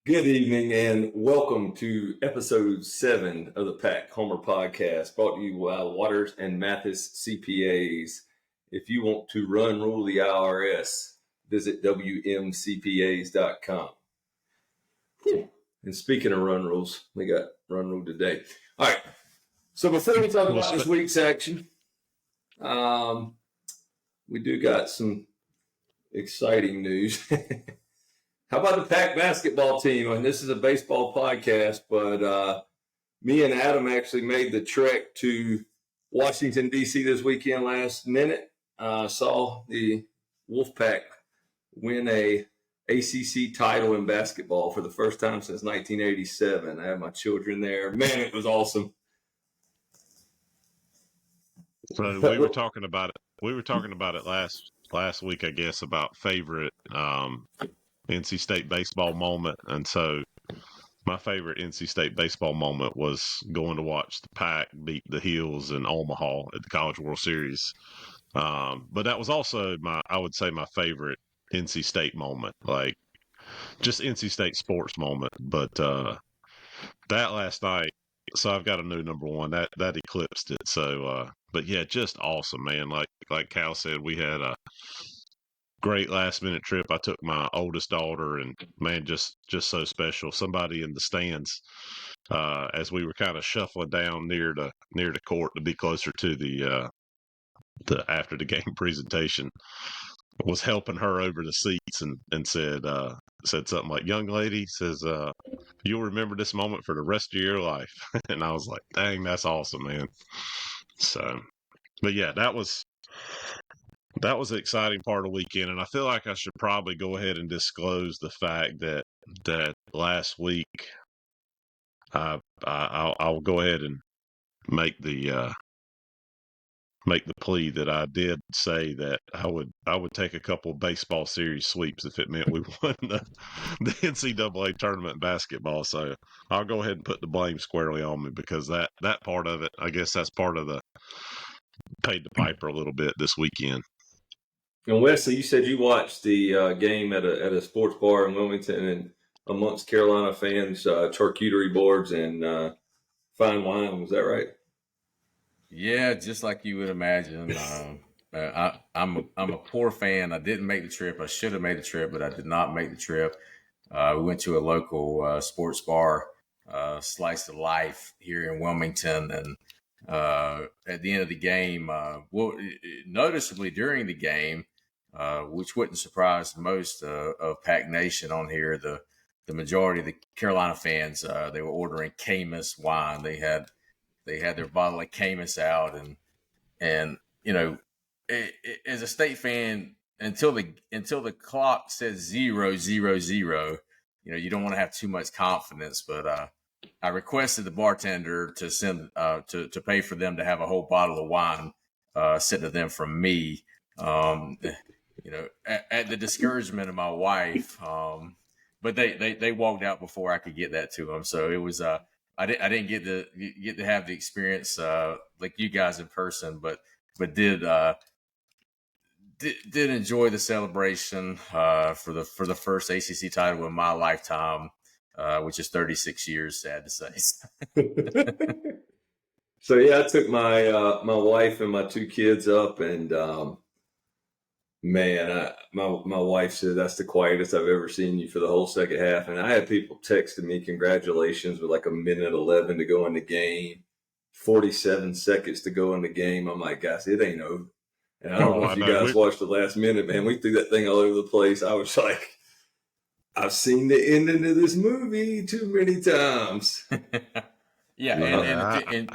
Good evening and welcome to episode 7 of the Pack Homer podcast, brought to you by Waters and Mathis CPAs. If you want to run rule the IRS, visit WMCPAs.com. And speaking of run rules, we got run rule today. All right. So before we talk about this week's action, we do got some exciting news. How about the Pack basketball team? And this is a baseball podcast, but me and Adam actually made the trek to Washington, D.C. this weekend last minute. Saw the Wolfpack win a ACC title in basketball for the first time since 1987. I had my children there. Man, it was awesome. So we were talking about it. We were talking about it last week, I guess, about favorite NC State baseball moment. And so my favorite NC State baseball moment was going to watch the Pack beat the Heels in Omaha at the College World Series. But that was also I would say my favorite NC State moment, like just NC State sports moment. But that last night, so I've got a new number one that eclipsed it. So, but yeah, just awesome, man. Like Cal said, we had a great last minute trip. I took my oldest daughter, and man, just so special. Somebody in the stands as we were kind of shuffling down near the court to be closer to the after the game presentation was helping her over the seats and said something like, "Young lady," says, "you'll remember this moment for the rest of your life." And I was like, "Dang, that's awesome, man." So, but yeah, that was an exciting part of the weekend, and I feel like I should probably go ahead and disclose the fact that last week I'll go ahead and make the plea that I did say that I would take a couple of baseball series sweeps if it meant we won the NCAA tournament in basketball. So I'll go ahead and put the blame squarely on me, because that part of it, I guess that's part of the paid the piper a little bit this weekend. And Wesley, you said you watched the game at a sports bar in Wilmington, and amongst Carolina fans, charcuterie boards and fine wine. Was that right? Yeah, just like you would imagine. I'm a poor fan. I didn't make the trip. I should have made the trip, but I did not make the trip. We went to a local sports bar, Slice of Life here in Wilmington, and at the end of the game, noticeably during the game, which wouldn't surprise most of Pack Nation on here, the majority of the Carolina fans, they were ordering Caymus wine. They had their bottle of Caymus out, and you know, as a State fan, until the clock says 0-0-0, you don't want to have too much confidence. But I requested the bartender to send to pay for them to have a whole bottle of wine sent to them from me. At the discouragement of my wife, but they walked out before I could get that to them. So it was I didn't get to have the experience like you guys in person, but did enjoy the celebration for the first ACC title in my lifetime, which is 36 years. Sad to say. So yeah, I took my my wife and my 2 kids up, and man, my wife said that's the quietest I've ever seen you for the whole second half. And I had people texting me congratulations with like 1:11 to go in the game, 47 seconds to go in the game. I'm like, guys, it ain't over. And I don't know if you guys watched the last minute, man. We threw that thing all over the place. I was like, I've seen the ending of this movie too many times. Yeah, and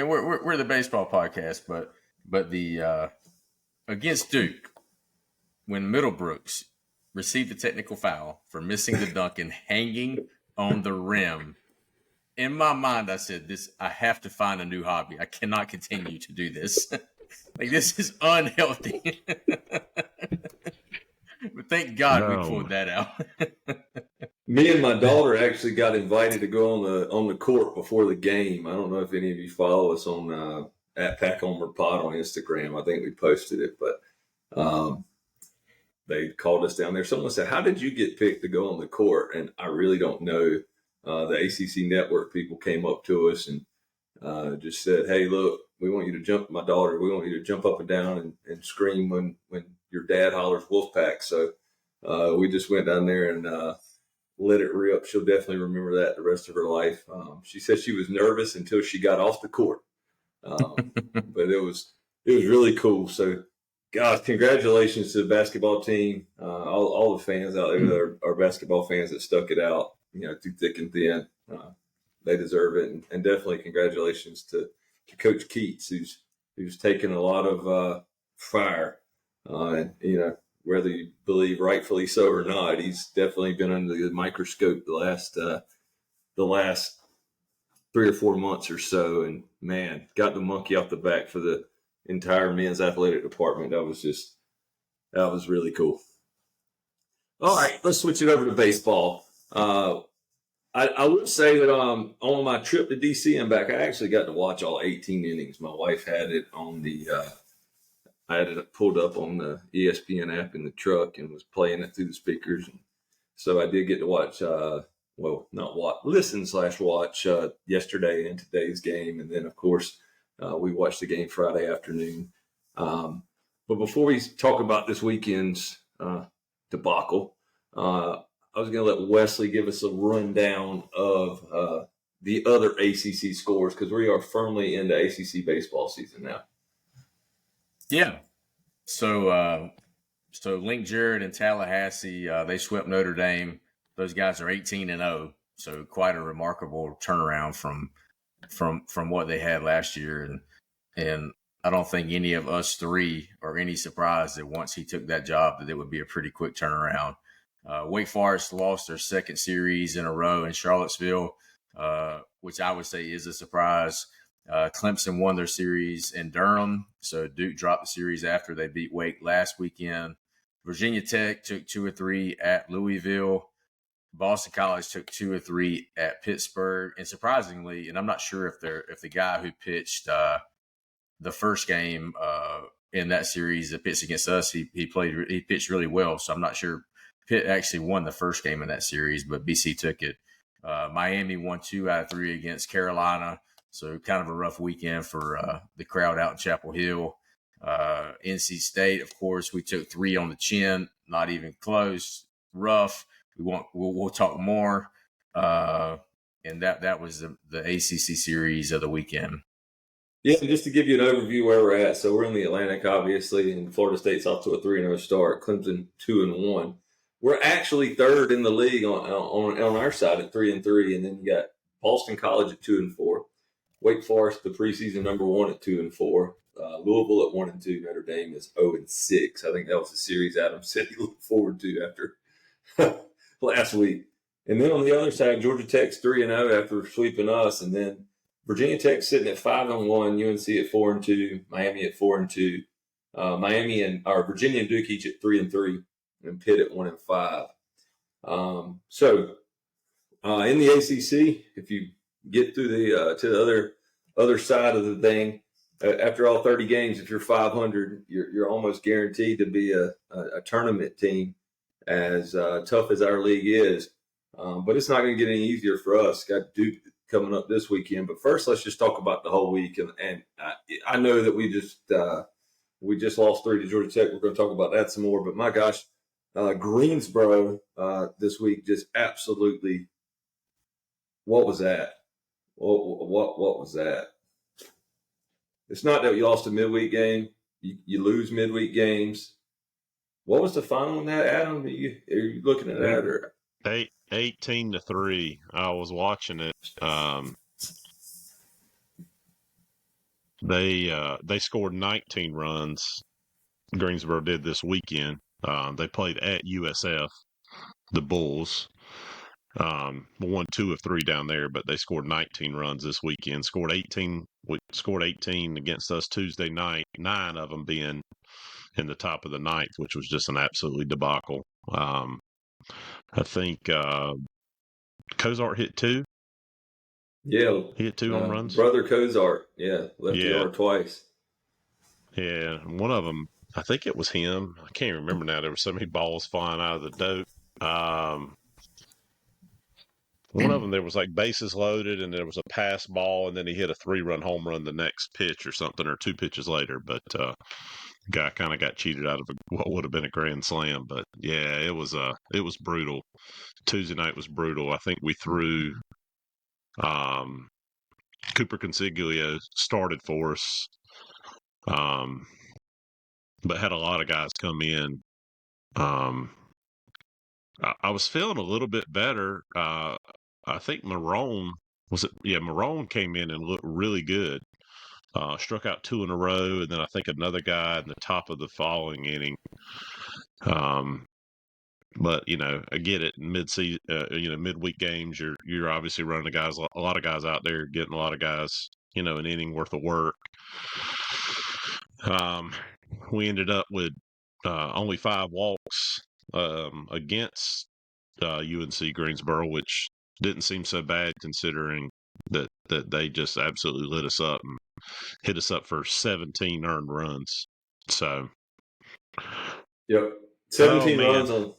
we're the baseball podcast, but the against Duke, when Middlebrooks received a technical foul for missing the dunk and hanging on the rim, in my mind, I said, I have to find a new hobby. I cannot continue to do this. Like, this is unhealthy. But thank God we pulled that out. Me and my daughter actually got invited to go on the court before the game. I don't know if any of you follow us on at Pack Homer Pod on Instagram. I think we posted it, but they called us down there. Someone said, "How did you get picked to go on the court?" And I really don't know. The ACC network people came up to us and just said, "Hey, look, we want you to jump, my daughter. We want you to jump up and down and scream when your dad hollers Wolfpack." So we just went down there and let it rip. She'll definitely remember that the rest of her life. She said she was nervous until she got off the court, but it was really cool. So, gosh, congratulations to the basketball team, all the fans out there that are basketball fans that stuck it out, through thick and thin. They deserve it, and definitely congratulations to Coach Keats, who's taken a lot of fire, and whether you believe rightfully so or not, he's definitely been under the microscope the last 3 or 4 months or so, and man, got the monkey off the back for the entire men's athletic department. That was really cool. All right, let's switch it over to baseball. I would say that on my trip to DC and back, I actually got to watch all 18 innings. My wife had it on I had it pulled up on the ESPN app in the truck and was playing it through the speakers. And so I did get to watch, listen/watch yesterday and today's game. And then, of course, we watched the game Friday afternoon. But before we talk about this weekend's debacle, I was going to let Wesley give us a rundown of the other ACC scores because we are firmly into ACC baseball season now. Yeah. So Link Jarrett and Tallahassee, they swept Notre Dame. Those guys are 18-0. So quite a remarkable turnaround from what they had last year. And I don't think any of us three are any surprised that once he took that job, that it would be a pretty quick turnaround. Wake Forest lost their second series in a row in Charlottesville, which I would say is a surprise. Clemson won their series in Durham, so Duke dropped the series after they beat Wake last weekend. Virginia Tech took 2 or 3 at Louisville. Boston College took 2 or 3 at Pittsburgh. And surprisingly, and I'm not sure if the guy who pitched the first game in that series that pitched against us, he pitched really well. So I'm not sure Pitt actually won the first game in that series, but BC took it. Miami won 2 out of 3 against Carolina. So kind of a rough weekend for the crowd out in Chapel Hill. NC State, of course, we took 3 on the chin, not even close. Rough. We'll talk more. And that was the ACC series of the weekend. Yeah, just to give you an overview where we're at. So we're in the Atlantic, obviously, and Florida State's off to a 3-0 start. Clemson 2-1. We're actually third in the league on our side at 3-3, and then you got Boston College at 2-4. Wake Forest, the preseason number 1 at 2-4. Louisville at 1-2. Notre Dame is 0-6. I think that was the series Adam said he looked forward to after last week. And then on the other side, Georgia Tech's 3-0 after sweeping us, and then Virginia Tech sitting at 5-1. UNC at 4-2. Miami at 4-2. Virginia and Duke each at 3-3, and Pitt at 1-5. So in the ACC, if you get through to the other side of the thing, after all 30 games, if you're 500, you're almost guaranteed to be a tournament team. As tough as our league is, but it's not going to get any easier for us. Got Duke coming up this weekend, but first let's just talk about the whole week. And I know that we just lost 3 to Georgia Tech. We're going to talk about that some more. But my gosh, Greensboro this week just absolutely. What was that? What was that? It's not that you lost a midweek game. You lose midweek games. What was the final on that, Adam? Are you looking at that? Or? 18-3. I was watching it. They scored 19 runs. Greensboro did this weekend. They played at USF, the Bulls. Won 2 of 3 down there, but they scored 19 runs this weekend. Scored 18 against us Tuesday night. 9 of them being in the top of the ninth, which was just an absolutely debacle. I think Cozart hit 2. Yeah, he hit 2 home runs. Brother Cozart, left the yard twice. Yeah, one of them I think it was him. I can't remember now. There were so many balls flying out of the dope. One of them, there was like bases loaded, and there was a pass ball, and then he hit a 3-run home run the next pitch or something, or 2 pitches later. But guy kind of got cheated out of what would have been a grand slam. But yeah, it was brutal. Tuesday night was brutal. I think we threw Cooper Consiglio started for us, but had a lot of guys come in. I was feeling a little bit better. I think Marone Marone came in and looked really good. Struck out 2 in a row, and then I think another guy in the top of the following inning. But I get it. Mid-season, midweek games, you're obviously running a lot of guys out there, getting a lot of guys, an inning worth of work. We ended up with only 5 walks against UNC Greensboro, which didn't seem so bad considering that they just absolutely lit us up and hit us up for 17 earned runs. So, yep, 17 runs on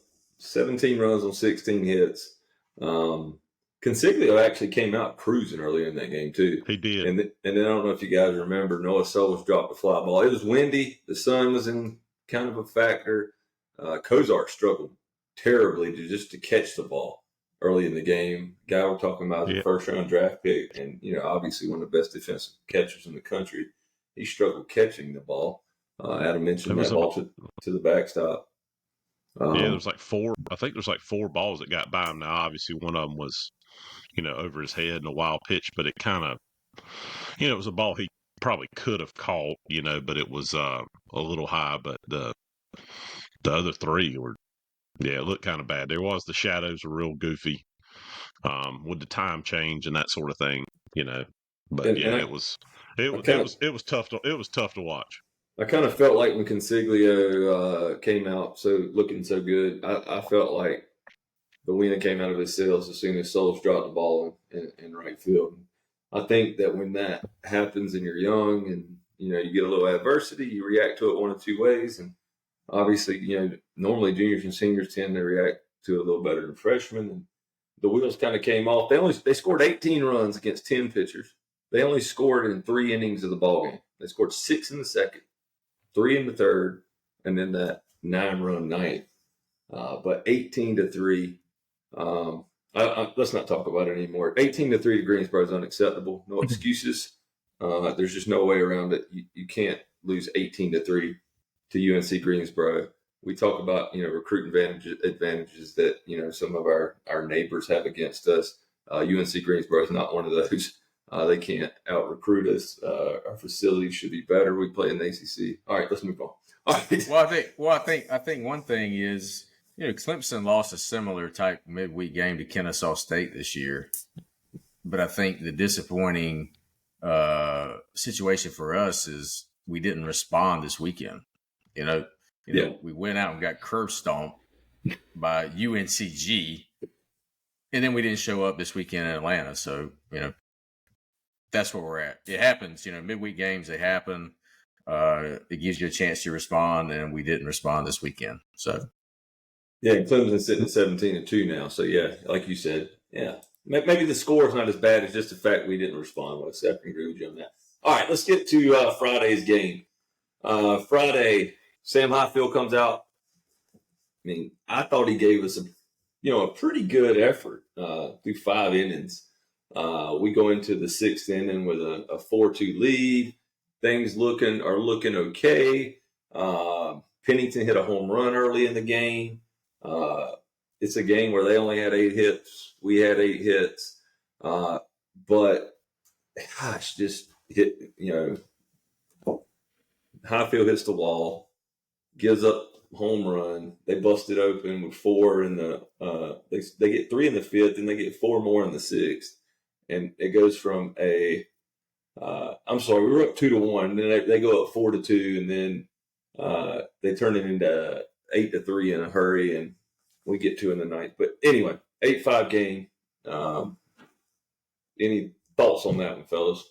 16 hits. Consiglio actually came out cruising early in that game too. He did. And then I don't know if you guys remember, Noah Souls dropped a fly ball. It was windy. The sun was in kind of a factor. Kozar struggled terribly to catch the ball early in the game. Guy we're talking about is a first-round draft pick, and obviously one of the best defensive catchers in the country. He struggled catching the ball. Adam mentioned that ball to the backstop. There was like 4. I think there's like 4 balls that got by him. Now, obviously, one of them was, over his head in a wild pitch, but it kind of, it was a ball he probably could have caught, but it was a little high. But the other 3 were, it looked kind of bad. The shadows were real goofy with the time change and that sort of thing, But it was tough to watch. I kind of felt like when Consiglio came out looking so good, I felt like the wind came out of his sails as soon as Souls dropped the ball in right field. I think that when that happens and you're young and you get a little adversity, you react to it one of 2 ways. And obviously, normally juniors and seniors tend to react to it a little better than freshmen. And the wheels kind of came off. They scored 18 runs against 10 pitchers. They only scored in 3 innings of the ballgame. They scored 6 in the second, 3 in the third, and then that 9-run ninth. But 18-3. Let's not talk about it anymore. 18-3 to Greensboro is unacceptable. No excuses. There's just no way around it. You can't lose 18-3 to UNC Greensboro. We talk about recruit advantages that some of our neighbors have against us. UNC Greensboro is not one of those. They can't out recruit us. Our facilities should be better. We play in the ACC. All right, let's move on. All right. Well, I think one thing is Clemson lost a similar type midweek game to Kennesaw State this year, but I think the disappointing situation for us is we didn't respond this weekend. We went out and got curb stomped by UNCG, and then we didn't show up this weekend in Atlanta. So that's where we're at. It happens, midweek games, they happen. It gives you a chance to respond, and we didn't respond this weekend. So, yeah, Clemson's sitting at 17-2 now. So, yeah, like you said, yeah, maybe the score is not as bad as just the fact we didn't respond. I agree with you on that. All right, let's get to Friday's game. Friday, Sam Highfield comes out. I mean, I thought he gave us a pretty good effort through 5 innings. We go into the 6th inning with a 4-2 lead. Things are looking okay. Pennington hit a home run early in the game. It's a game where they only had 8 hits. We had 8 hits. But gosh, just hit, Highfield hits the wall, gives up home run. They busted open with 4 in the they get 3 in the 5th, and they get 4 more in the 6th. And it goes from we were up 2-1, then they go up 4-2, and then they turn it into 8-3 in a hurry, and we get 2 in the 9th. But anyway, 8-5 game. Any thoughts on that one, fellas?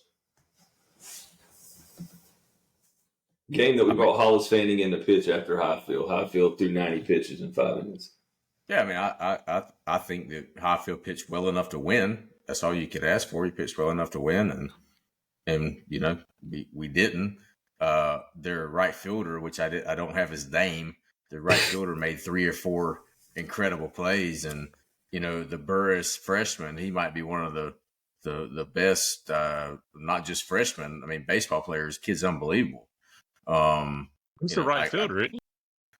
game that we brought Hollis Fanning in to pitch after Highfield. Highfield threw 90 pitches in 5 innings. Yeah, I mean, I think that Highfield pitched well enough to win. That's all you could ask for. He pitched well enough to win, and you know, we didn't. Their right fielder, which I don't have his name. The right fielder made 3 or 4 incredible plays, and you know, the Burris freshman, he might be one of the best, not just freshmen. I mean, baseball players. Kid's unbelievable. He's the right fielder, isn't he?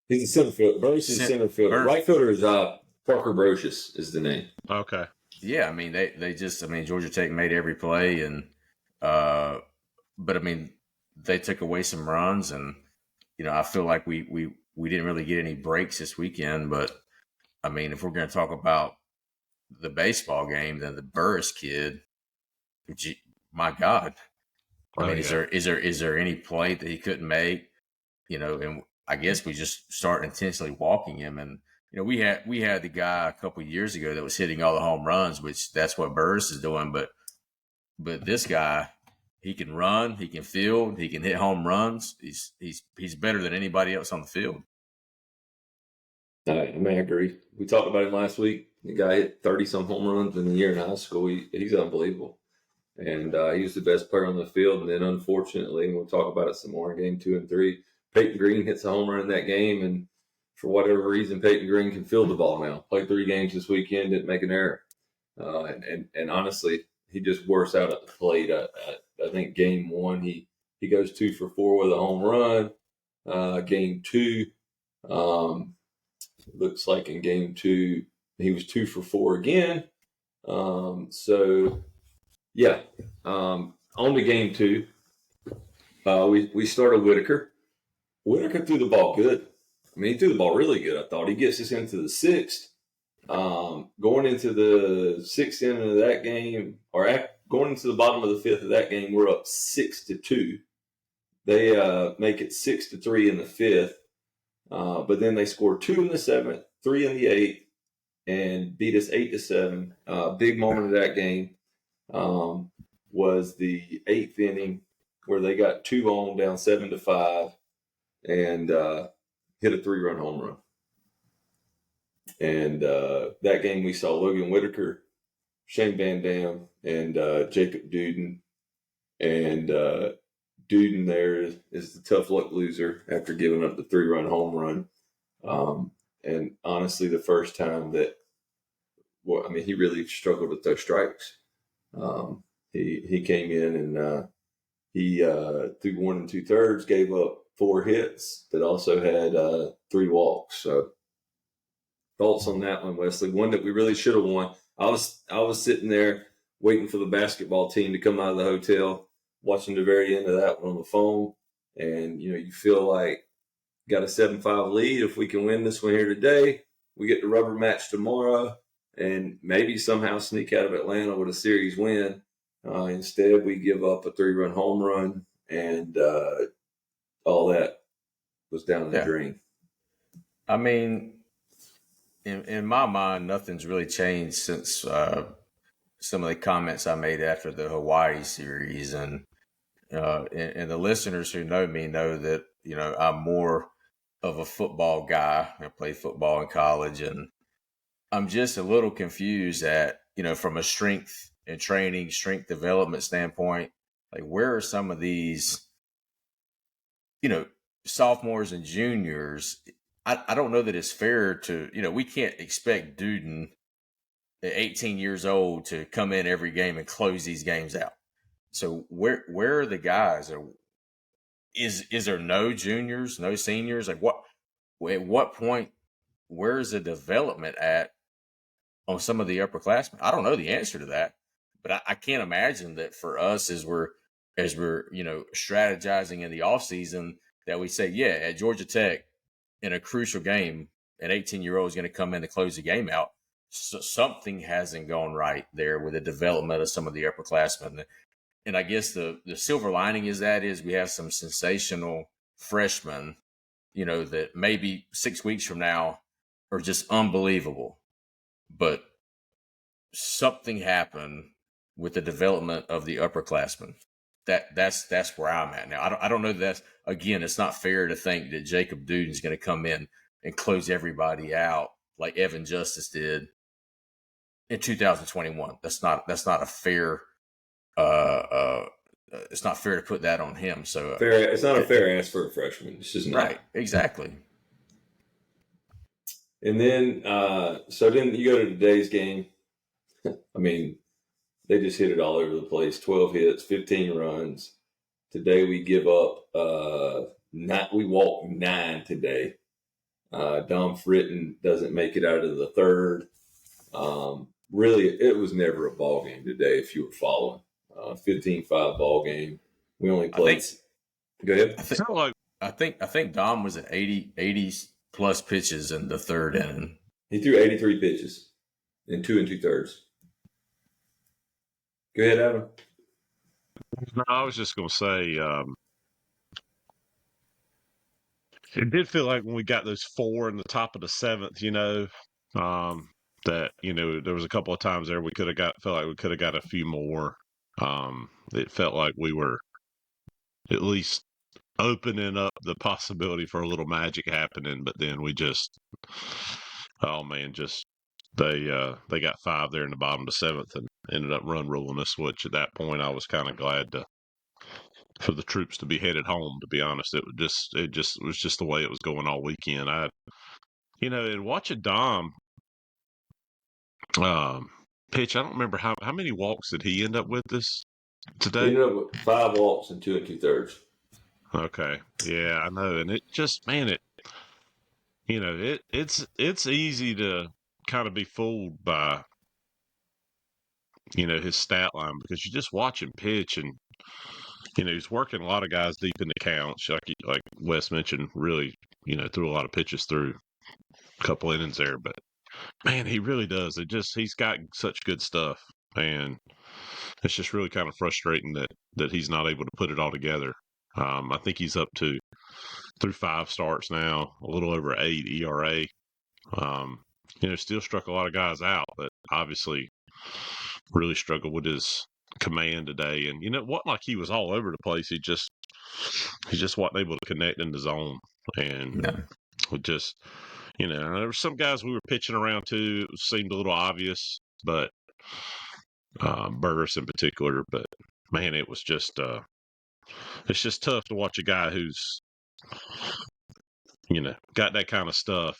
He's a center fielder. Burris is center fielder. Right fielder is Parker Brocious is the name. Okay. Yeah, I mean, they just, I mean, Georgia Tech made every play, and but I mean, they took away some runs, and you know, I feel like we didn't really get any breaks this weekend. But I mean, if we're going to talk about the baseball game, then the Burris kid, my God, I mean, is there any play that he couldn't make? You know, and I guess we just start intentionally walking him. And you know, we had the guy a couple of years ago that was hitting all the home runs, which that's what Burris is doing. But this guy, he can run, he can field, he can hit home runs. He's better than anybody else on the field. I agree. We talked about him last week. The guy hit 30-some home runs in a year in high school. He's unbelievable. And he was the best player on the field. And then, unfortunately, and we'll talk about it some more in game 2 and 3, Peyton Green hits a home run in that game. And for whatever reason, Peyton Green can field the ball now. Played 3 games this weekend, didn't make an error. And honestly, he just works out at the plate. I think game 1, he goes 2 for 4 with a home run. Game 2, looks like in game 2, he was 2 for 4 again. So, yeah. On to game 2, we started Whitaker. Whitaker threw the ball good. I mean, he threw the ball really good, I thought. He gets us into the 6th. Going into the 6th inning of that game, going into the bottom of the 5th of that game, we're up 6-2. They make it 6-3 in the 5th. But then they scored 2 in the 7th, 3 in the 8th, and beat us 8-7. Big moment of that game was the 8th inning where they got 2 on, down 7-5, and hit a 3-run home run. And that game we saw Logan Whitaker, Shane Van Dam, and Jacob Duden. And Duden there is the tough luck loser after giving up the 3-run home run. And honestly, the first time that, well, I mean, he really struggled with those strikes. He came in and he threw 1 2/3, gave up 4 hits, but also had 3 walks. So thoughts on that one, Wesley? One that we really should have won. I was sitting there waiting for the basketball team to come out of the hotel, watching the very end of that one on the phone. And, you know, you feel like got a 7-5 lead. If we can win this one here today, we get the rubber match tomorrow and maybe somehow sneak out of Atlanta with a series win. Instead, we give up a 3-run home run, and all that was down the drain. I mean, in my mind, nothing's really changed since some of the comments I made after the Hawaii series. And the listeners who know me know that, you know, I'm more of a football guy. I played football in college, and I'm just a little confused at, you know, from a strength and training, strength development standpoint, like where are some of these, you know, sophomores and juniors? I don't know that it's fair to, you know, we can't expect Duden at 18 years old to come in every game and close these games out. So where are the guys? Is there no juniors, no seniors? Like at what point, where's the development at on some of the upperclassmen? I don't know the answer to that, but I can't imagine that for us as we're, you know, strategizing in the offseason that we say, yeah, at Georgia Tech in a crucial game, an 18-year-old is going to come in to close the game out. So something hasn't gone right there with the development of some of the upperclassmen. And I guess the silver lining is we have some sensational freshmen, you know, that maybe 6 weeks from now are just unbelievable. But something happened with the development of the upperclassmen. that's where I'm at now. I don't know that again. It's not fair to think that Jacob Duden's going to come in and close everybody out like Evan Justice did in 2021. That's not a fair. It's not fair to put that on him. So It's not a fair ask for a freshman. It's just not. Right. Exactly. And then, so then you go to today's game. I mean, they just hit it all over the place. 12 hits, 15 runs. Today we give up, we walk 9 today. Dom Fritton doesn't make it out of the third. Really, it was never a ball game today if you were following. 15-5 ball game. We only played. Go ahead. I think Dom was at 80 plus pitches in the third inning. He threw 83 pitches in 2 2/3. Go ahead, Adam. No, I was just going to say, it did feel like when we got those 4 in the top of the 7th, that, there was a couple of times there felt like we could have got a few more. It felt like we were at least opening up the possibility for a little magic happening, but then we just, they got 5 there in the bottom of the 7th and ended up run ruling us, which at that point I was kind of glad for the troops to be headed home, to be honest. It was just the way it was going all weekend. And watching Dom pitch, I don't remember how many walks did he end up with this today? He ended up with 5 walks in 2 2/3. Okay. Yeah, I know. And it just, man, it's easy to kind of be fooled by, his stat line because you just watch him pitch and, he's working a lot of guys deep in the counts. Like Wes mentioned, really, threw a lot of pitches through a couple innings there. But, man, he really does. He's got such good stuff. And it's just really kind of frustrating that he's not able to put it all together. I think he's up through 5 starts now, a little over 8 ERA. Still struck a lot of guys out, but obviously really struggled with his command today. And it wasn't like he was all over the place. He just wasn't able to connect in the zone. And there were some guys we were pitching around to. It seemed a little obvious, but Burris in particular. But man, it was just it's just tough to watch a guy who's got that kind of stuff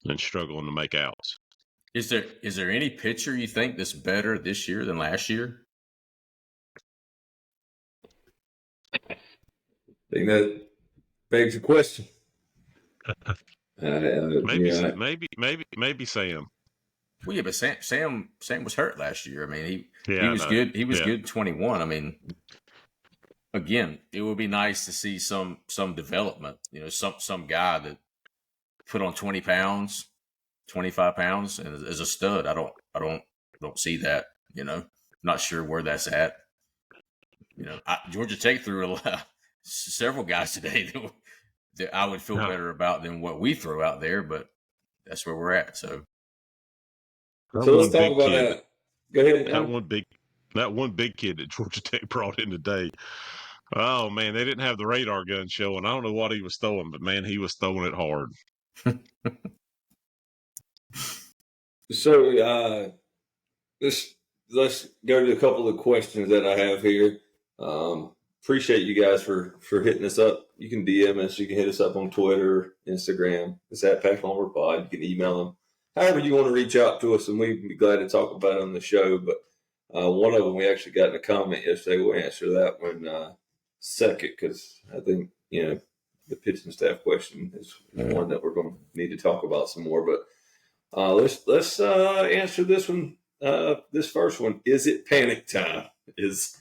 and struggling to make outs. Is there any pitcher you think that's better this year than last year? I think that begs a question. Maybe Sam. Well, yeah, but Sam was hurt last year. I mean, he was I know. good. He was good in 21. I mean, again, it would be nice to see some development. Some guy that put on 20 pounds, 25 pounds, and is a stud. I don't see that. Not sure where that's at. Georgia Tech threw several guys today that I would feel better about than what we throw out there, but that's where we're at. So let's talk about that. Go ahead. That one big kid that Georgia Tech brought in today. Oh man, they didn't have the radar gun showing. I don't know what he was throwing, but man, he was throwing it hard. So let's go to a couple of questions that I have here. Appreciate you guys for hitting us up. You can DM us. You can hit us up on Twitter, Instagram. It's at Pack Lumber Pod. You can email them. However you want to reach out to us, and we'd be glad to talk about it on the show. But one of them we actually got in a comment yesterday. We'll answer that one second because I think, the pitching staff question is one that we're going to need to talk about some more. But let's answer this one. This first one, is it panic time? Is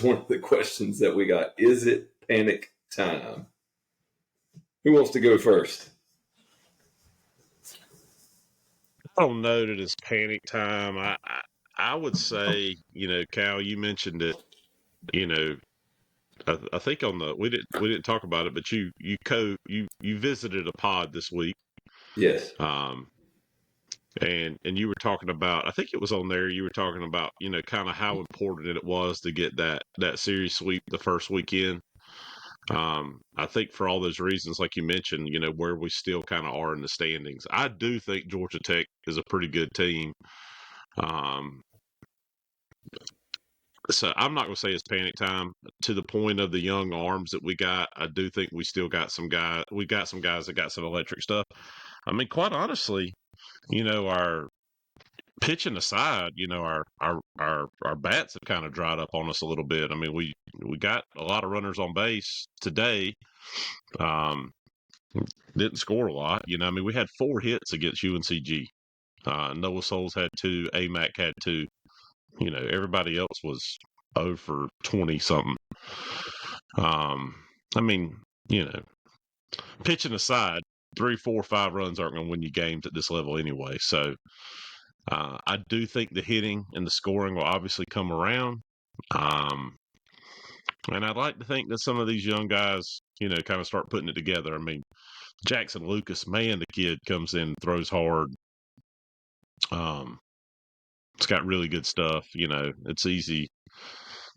one of the questions that we got. Is it panic time? Who wants to go first? I don't know that it's panic time. I would say, Cal, you mentioned it. I think we didn't talk about it, but you visited a pod this week. Yes. and you were talking about, I think it was on there, you were talking about, kind of how important it was to get that series sweep the first weekend. I think for all those reasons, like you mentioned, where we still kind of are in the standings, I do think Georgia Tech is a pretty good team. Um, so I'm not going to say it's panic time to the point of the young arms that we got. I do think we still got some guys. We got some guys that got some electric stuff. I mean, quite honestly, our pitching aside, our bats have kind of dried up on us a little bit. I mean, we got a lot of runners on base today. Didn't score a lot. I mean, we had 4 hits against UNCG. Noah Souls had 2. AMAC had 2. Everybody else was 0 for 20 something. I mean, pitching aside, 3, 4, 5 runs aren't going to win you games at this level anyway. So I do think the hitting and the scoring will obviously come around. And I'd like to think that some of these young guys, kind of start putting it together. I mean, Jackson Lucas, man, the kid comes in and throws hard. It's got really good stuff. It's easy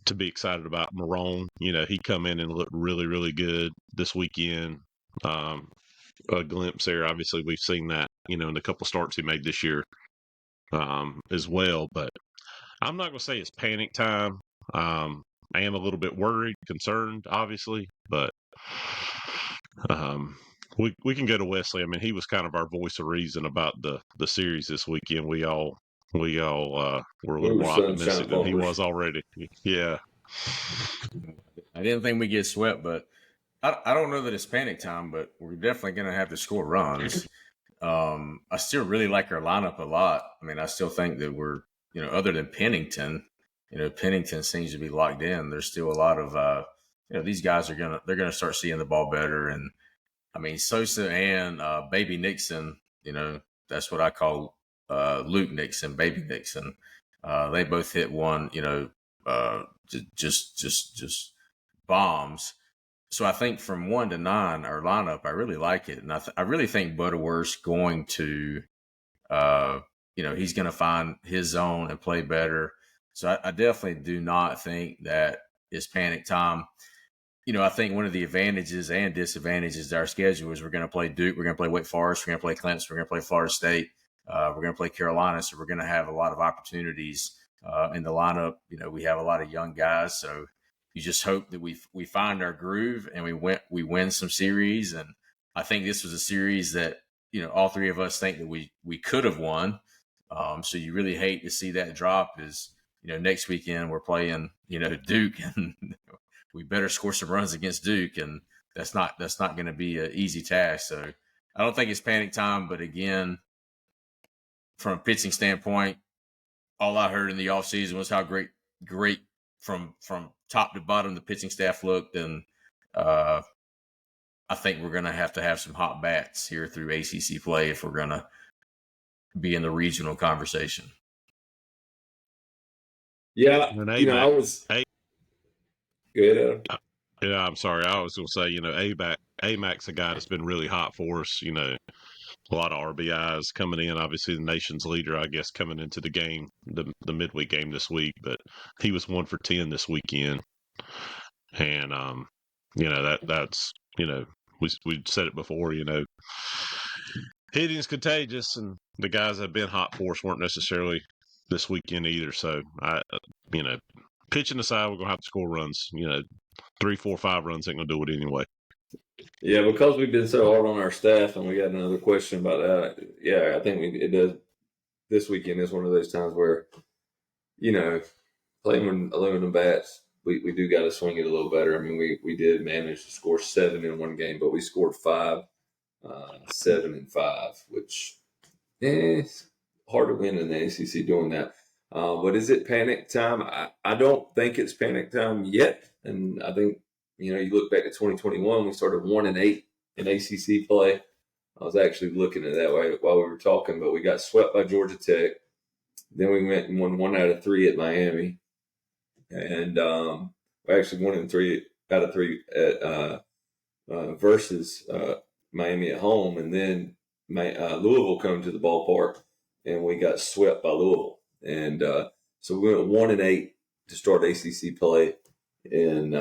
to be excited about. Marone, he come in and looked really, really good this weekend. A glimpse there. Obviously, we've seen that, in a couple starts he made this year as well. But I'm not going to say it's panic time. I am a little bit worried, concerned, obviously, but we can go to Wesley. I mean, he was kind of our voice of reason about the series this weekend. We all were a little more optimistic than he was already. Yeah. I didn't think we'd get swept, but I don't know that it's panic time, but we're definitely going to have to score runs. I still really like our lineup a lot. I mean, I still think that we're, other than Pennington, Pennington seems to be locked in. There's still a lot of, these guys they're going to start seeing the ball better. And I mean, Sosa and Baby Nixon, that's what I call Luke Nixon, Baby Nixon. They both hit one, just bombs. So I think from 1 to 9, our lineup, I really like it. And I really think Butterworth's going to, he's going to find his zone and play better. So I definitely do not think that it's panic time. I think one of the advantages and disadvantages to our schedule is we're going to play Duke, we're going to play Wake Forest, we're going to play Clemson, we're going to play Florida State, we're going to play Carolina. So we're going to have a lot of opportunities in the lineup. We have a lot of young guys. So you just hope that we find our groove and we win some series. And I think this was a series that, all 3 of us think that we could have won. So you really hate to see that drop is, next weekend we're playing, Duke, and we better score some runs against Duke. And that's not going to be an easy task. So I don't think it's panic time, but again, from a pitching standpoint, all I heard in the offseason was how great from top to bottom the pitching staff looked. And I think we're going to have some hot bats here through ACC play if we're going to be in the regional conversation. Yeah, I was. Go ahead, Adam. Yeah, I'm sorry. I was going to say, AMAC's a guy that's been really hot for us. A lot of RBIs coming in. Obviously, the nation's leader, I guess, coming into the game, the midweek game this week. But he was 1 for 10 this weekend, and that's we said it before. Hitting is contagious, and the guys that have been hot for us weren't necessarily this weekend either. So pitching aside, we're gonna have to score runs. 3, 4, 5 runs ain't gonna do it anyway. Yeah, because we've been so hard on our staff, and we got another question about that. Yeah, I think it does. This weekend is one of those times where, playing with aluminum bats, we do got to swing it a little better. I mean, we did manage to score 7 in one game, but we scored 5, 7 and 5, which it's hard to win in the ACC doing that. But is it panic time? I don't think it's panic time yet, and I think. You look back at 2021, we started 1-8 in ACC play. I was actually looking at that way while we were talking, but we got swept by Georgia Tech. Then we went and won 1 out of 3 at Miami. And we actually won 3 out of 3 at versus Miami at home. And then Louisville come to the ballpark and we got swept by Louisville. And so we went 1-8 to start ACC play in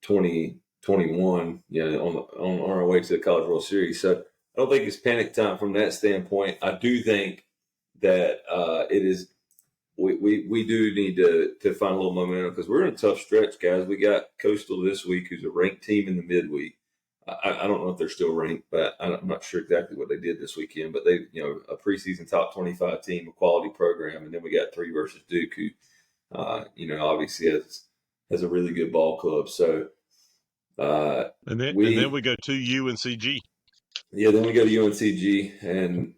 2021. On our way to the College World Series. So I don't think it's panic time from that standpoint. I do think that it is. We do need to find a little momentum because we're in a tough stretch, guys. We got Coastal this week, who's a ranked team in the midweek. I don't know if they're still ranked, but I'm not sure exactly what they did this weekend. But they, a preseason top 25 team, a quality program, and then we got 3 versus Duke, who, obviously has a really good ball club. So, and then we go to UNCG. Yeah, then we go to UNCG, and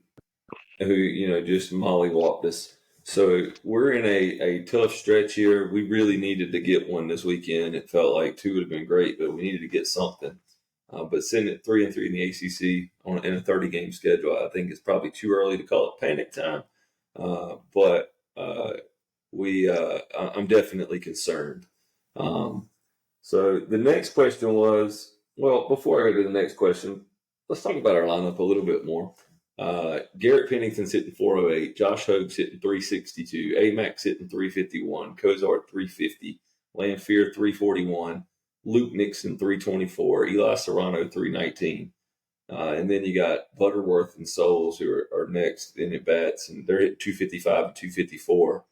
who just mollywopped us. So we're in a tough stretch here. We really needed to get one this weekend. It felt like 2 would have been great, but we needed to get something. But sitting at 3-3 in the ACC in a 30-game schedule, I think it's probably too early to call it panic time. But I'm definitely concerned. So the next question was, well, before I go to the next question, let's talk about our lineup a little bit more. Garrett Pennington's hitting 408, Josh Hogue's hitting 362, Amax hitting 351, Cozart 350, Lanphier 341, Luke Nixon 324, Eli Serrano 319. And then you got Butterworth and Souls who are next in at bats, and they're hitting 255 and 254.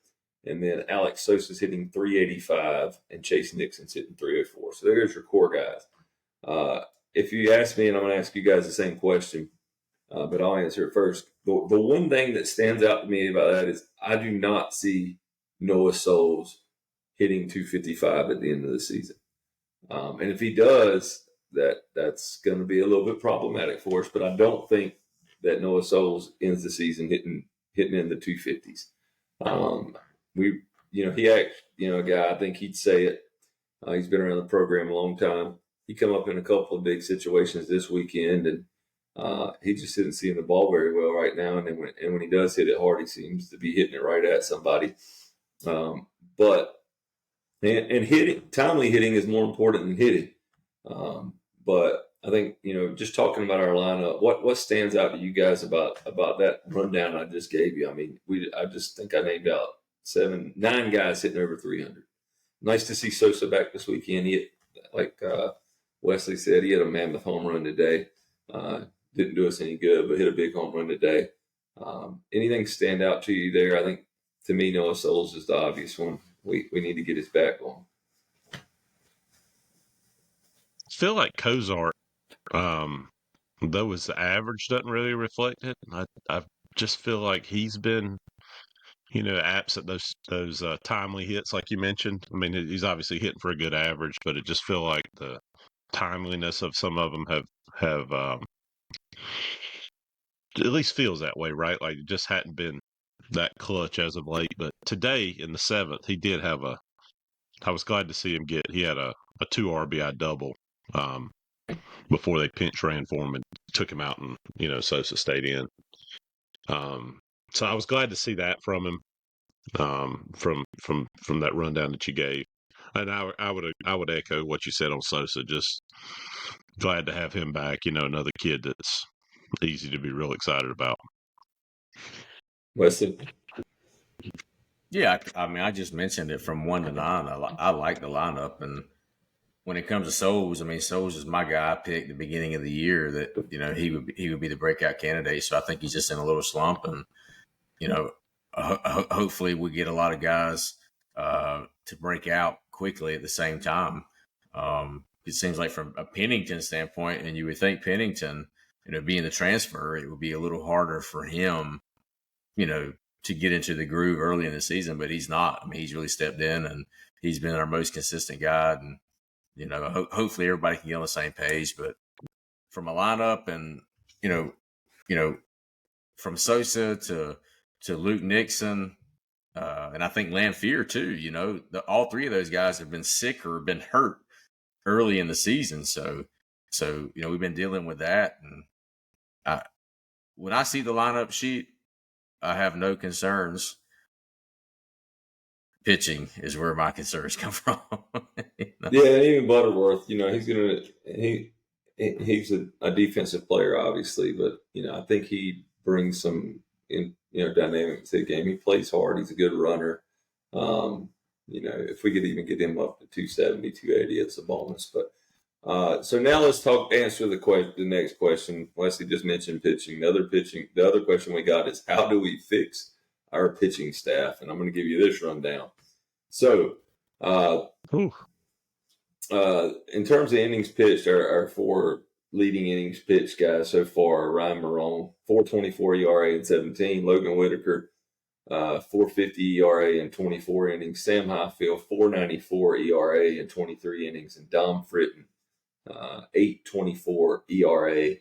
And then Alex Sosa's hitting 385, and Chase Nixon's hitting 304. So there's your core guys. If you ask me, and I'm going to ask you guys the same question, but I'll answer it first. The one thing that stands out to me about that is I do not see Noah Souls hitting 255 at the end of the season. And if he does, that's going to be a little bit problematic for us. But I don't think that Noah Souls ends the season hitting in the 250s. A guy, I think he'd say it. He's been around the program a long time. He come up in a couple of big situations this weekend, and he just isn't seeing the ball very well right now. And when he does hit it hard, he seems to be hitting it right at somebody. But timely hitting is more important than hitting. But I think, just talking about our lineup, what stands out to you guys about that rundown I just gave you? I mean, I just think I named out 9 guys hitting over 300. Nice to see Sosa back this weekend. He like Wesley said, he had a mammoth home run today. Didn't do us any good, but hit a big home run today. Anything stand out to you there? I think, to me, Noah Souls is the obvious one. We need to get his back on. I feel like Cozart, though his average doesn't really reflect it, I just feel like he's been, absent those timely hits like you mentioned. I mean, he's obviously hitting for a good average, but it just feel like the timeliness of some of them have at least feels that way, right? Like it just hadn't been that clutch as of late. But today in the 7th, he did have I was glad to see him he had a 2 RBI double before they pinch ran for him and took him out, and Sosa stayed in. So I was glad to see that from him, from that rundown that you gave. And I would echo what you said on Sosa. Just glad to have him back. Another kid that's easy to be real excited about. Weston? Yeah, I mean, I just mentioned it from 1 to 9. I like the lineup, and when it comes to Souls, I mean, Souls is my guy I picked at the beginning of the year that he would be the breakout candidate. So I think he's just in a little slump, and hopefully we get a lot of guys to break out quickly at the same time. It seems like from a Pennington standpoint, and you would think Pennington, being the transfer, it would be a little harder for him, to get into the groove early in the season, but he's not. I mean, he's really stepped in, and he's been our most consistent guy. And, hopefully everybody can get on the same page. But from a lineup and, from Sosa to Luke Nixon, and I think Lanphier too, all 3 of those guys have been sick or been hurt early in the season. So we've been dealing with that. And when I see the lineup sheet, I have no concerns. Pitching is where my concerns come from. Yeah, and even Butterworth, he's a defensive player, obviously, but I think he brings some dynamic to the game. He plays hard. He's a good runner. If we could even get him up to 270, 280, it's a bonus. But so now let's answer the next question. Wesley just mentioned pitching. The other question we got is, how do we fix our pitching staff? And I'm going to give you this rundown. So, in terms of innings pitched, our 4 leading innings pitched guys so far: Ryan Marone, 4.24 ERA in 17; Logan Whitaker, 4.50 ERA in 24 innings; Sam Highfield, 4.94 ERA in 23 innings; and Dom Fritton, 8.24 ERA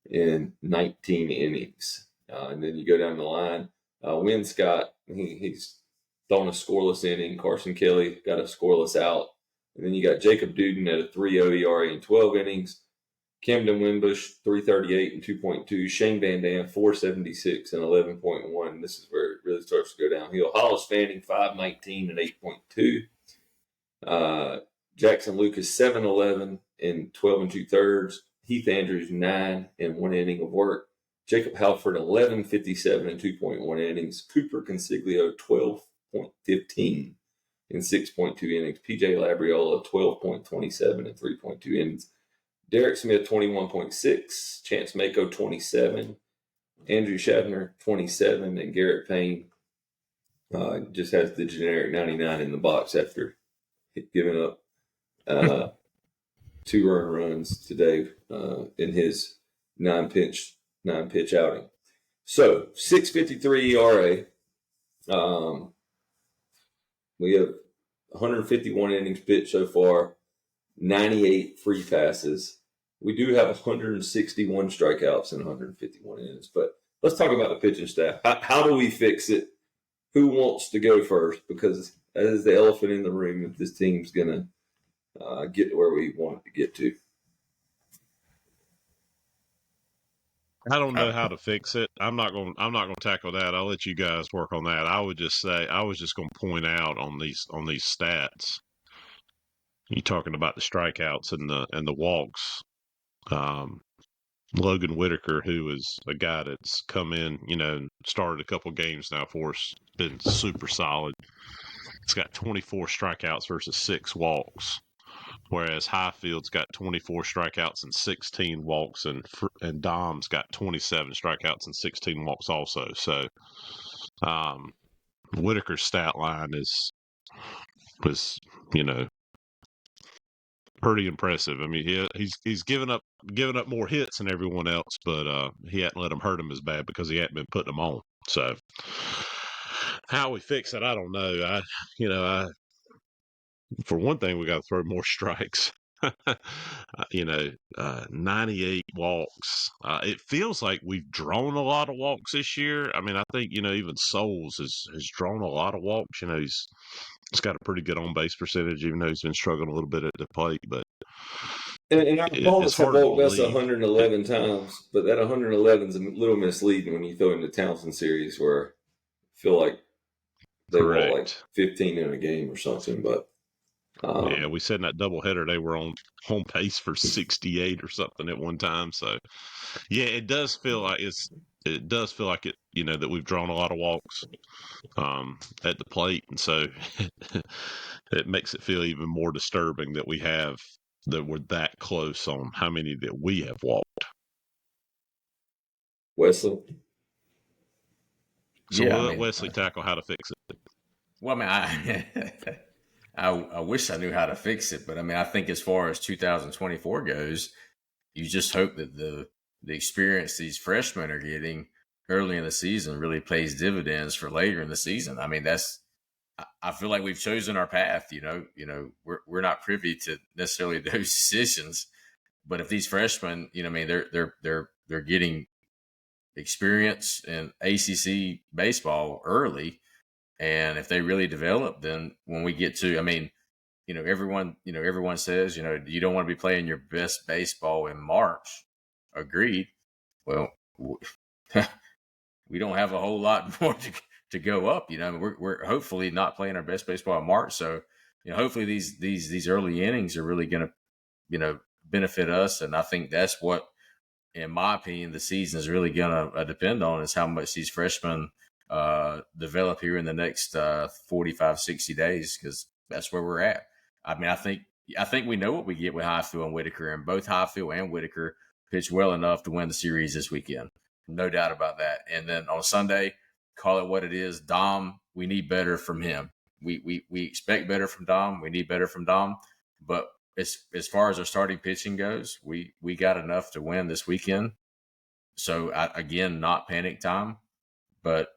in 19 innings. And then you go down the line. Wynn Scott, he's thrown a scoreless inning. Carson Kelly got a scoreless out. And then you got Jacob Duden at a 3.0 ERA in 12 innings. Camden Winbush, 3.38 and 2.2. Shane Van Dam, 4.76 and 11.1. This is where it really starts to go downhill. Hollis Fanning, 5.19 and 8.2. Jackson Lucas, 7.11 and 12 2/3. Heath Andrews, 9 in 1 inning of work. Jacob Halford, 11.57 and 2.1 innings. Cooper Consiglio, 12.15 in 6.2 innings. PJ Labriola, 12.27 and 3.2 innings. Derek Smith, 21.6. Chance Mako, 27. Andrew Shatner, 27. And Garrett Payne just has the generic 99 in the box after giving up 2 earned runs today in his 9-pitch outing. So 6.53 ERA. We have 151 innings pitched so far, 98 free passes. We do have 161 strikeouts in 151 innings. But let's talk about the pitching staff. How do we fix it? Who wants to go first? Because that is the elephant in the room if this team's going to get to where we want it to get to. I don't know how to fix it. I'm not going to tackle that. I'll let you guys work on that. I would just say I was just going to point out on these stats. You're talking about the strikeouts and the walks. Logan Whitaker, who is a guy that's come in, started a couple games now for us, been super solid. It's got 24 strikeouts versus 6 walks. Whereas Highfield's got 24 strikeouts and 16 walks, and Dom's got 27 strikeouts and 16 walks also. So Whitaker's stat line was pretty impressive. I mean, he's given up more hits than everyone else, but he hadn't let them hurt him as bad because he hadn't been putting them on. So how we fix it, I don't know. For one thing, we got to throw more strikes. 98 walks. It feels like we've drawn a lot of walks this year. I mean, I think, even Souls has drawn a lot of walks. He's got a pretty good on base percentage, even though he's been struggling a little bit at the plate. But and our opponents have walked us 111 times, but that 111 is a little misleading when you throw in the Townsend series, where I feel like they were like 15 in a game or something. But we said in that doubleheader they were on home pace for 68 or something at one time. So yeah, it does feel like it, that we've drawn a lot of walks at the plate, and so it makes it feel even more disturbing that we're that close on how many that we have walked. Wesley. So we'll let Wesley tackle how to fix it. Well, I mean, I wish I knew how to fix it, but I mean, I think as far as 2024 goes, you just hope that the experience these freshmen are getting early in the season really pays dividends for later in the season. I mean, I feel like we've chosen our path. We're not privy to necessarily those decisions, but if these freshmen, they're getting experience in ACC baseball early. And if they really develop, then when we get to, everyone says, you don't want to be playing your best baseball in March. Agreed. Well, we don't have a whole lot more to go up. We're hopefully not playing our best baseball in March. So, hopefully these early innings are really going to, benefit us. And I think that's what in my opinion, the season is really going to depend on is how much these freshmen develop here in the next 45, 60 days, because that's where we're at. I mean, I think we know what we get with Highfield and Whitaker, and both Highfield and Whitaker pitched well enough to win the series this weekend. No doubt about that. And then on Sunday, call it what it is. Dom, we need better from him. We expect better from Dom. We need better from Dom. But as far as our starting pitching goes, we got enough to win this weekend. So, again, not panic time. But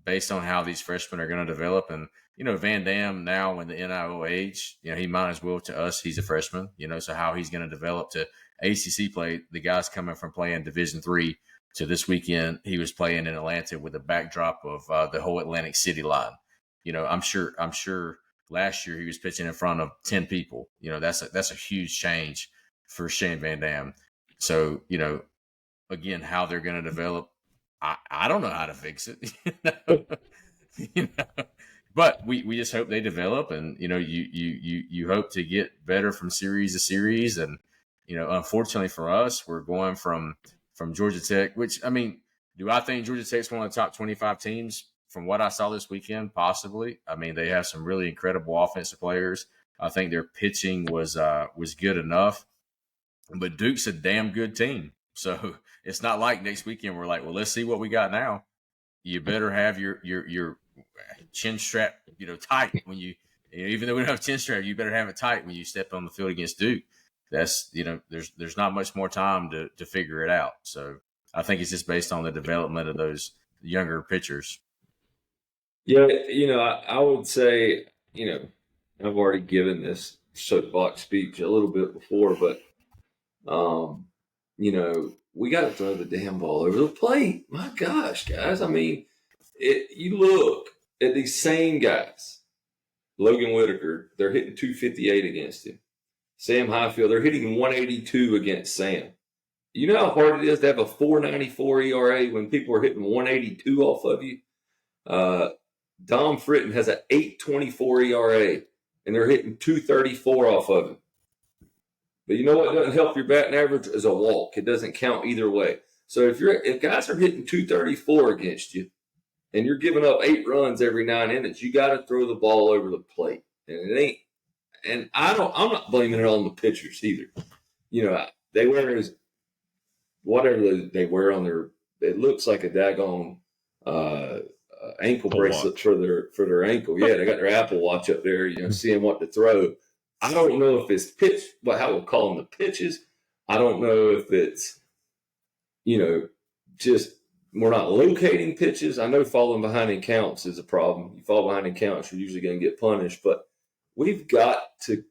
based on how these freshmen are going to develop, and, Van Dam now in the NIL age, he might as well, to us, he's a freshman, so how he's going to develop to ACC play, the guy's coming from playing Division III to this weekend, he was playing in Atlanta with a backdrop of the whole Atlantic City line. I'm sure last year he was pitching in front of 10 people. That's a huge change for Shane Van Dam. So, again, how they're going to develop, I don't know how to fix it. But we just hope they develop, and you hope to get better from series to series. And unfortunately for us, we're going from Georgia Tech, which, I mean, do I think Georgia Tech's one of the top 25 teams? From what I saw this weekend, possibly. I mean, they have some really incredible offensive players. I think their pitching was good enough, but Duke's a damn good team. So it's not like next weekend we're like, well, let's see what we got now. You better have your chin strap, tight when you even though we don't have chin strap, you better have it tight when you step on the field against Duke. That's there's not much more time to figure it out. So I think it's just based on the development of those younger pitchers. Yeah, I would say, I've already given this soapbox speech a little bit before, but, we got to throw the damn ball over the plate. My gosh, guys. I mean, you look at these same guys, Logan Whitaker, they're hitting 258 against him. Sam Highfield, they're hitting 182 against Sam. You know how hard it is to have a 4.94 ERA when people are hitting 182 off of you? Dom Fritton has an 8.24 ERA, and they're hitting 234 off of him. But you know what doesn't help your batting average is a walk. It doesn't count either way. So if guys are hitting 234 against you, and you're giving up 8 runs every 9 innings, you got to throw the ball over the plate. And it ain't. And I'm not blaming it on the pitchers either. They wear whatever they wear on their. It looks like a daggone ankle bracelet for their ankle. Yeah, they got their Apple Watch up there, seeing what to throw. I don't know if it's pitch, but how we'll call them the pitches. I don't know if it's, just we're not locating pitches. I know falling behind in counts is a problem. You fall behind in counts, you're usually going to get punished. But we've got to